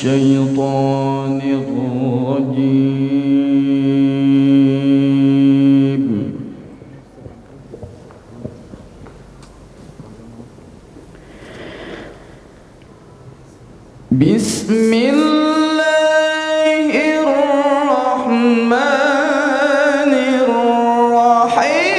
الشيطان الرجيم. بسم الله الرحمن الرحيم.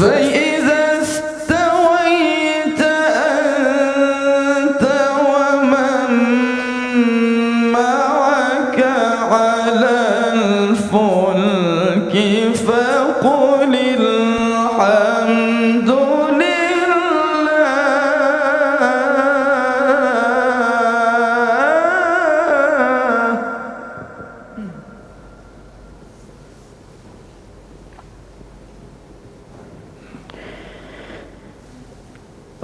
فإذا استويت أنت ومن معك على الفلك فقل الحمد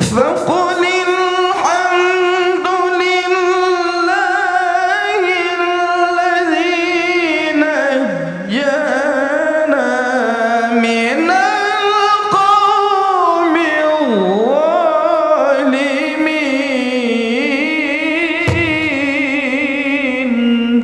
فقل الحمد لله الذي نجانا من القوم الظالمين.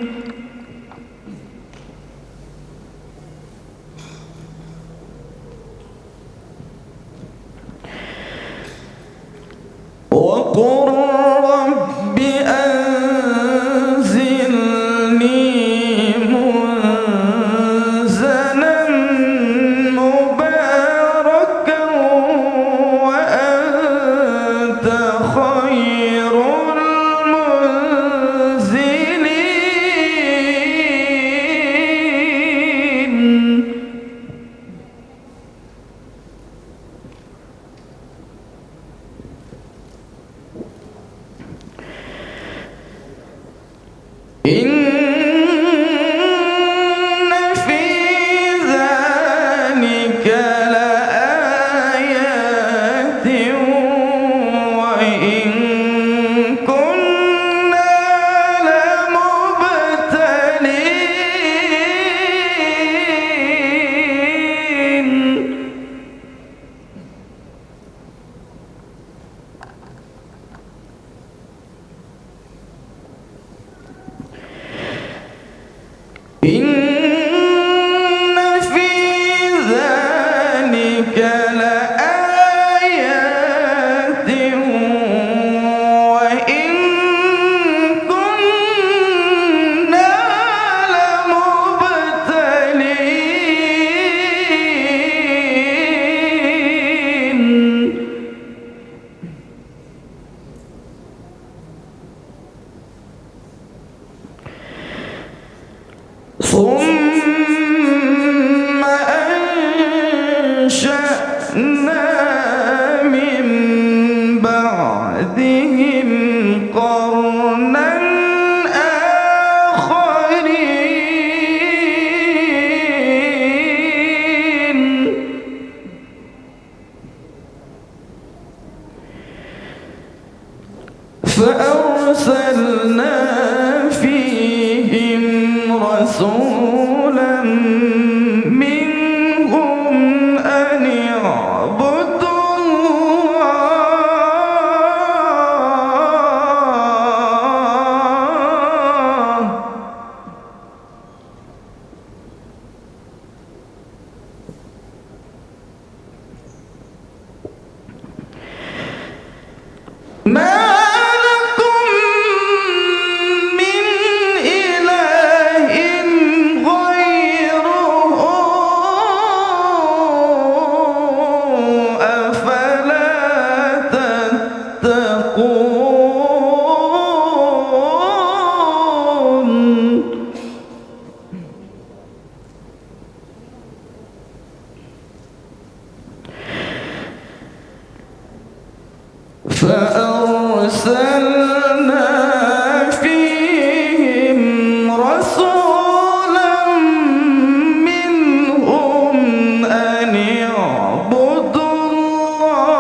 وقل رب أنزلني منزلا مباركا وأنت خير المنزلين. إن في ذلك لآيات وإن كنا لمبتلين. إن في ذلك لآيات وإن كنا لمبتلين. ثم أنشأنا من بعدهم قرنا آخرين فأرسلنا فيهم رسولا منهم أن اعبدوا الله ما لكم من إله غيره أفلا تتقون. فأرسلنا فيهم رسولا منهم أن اعبدوا الله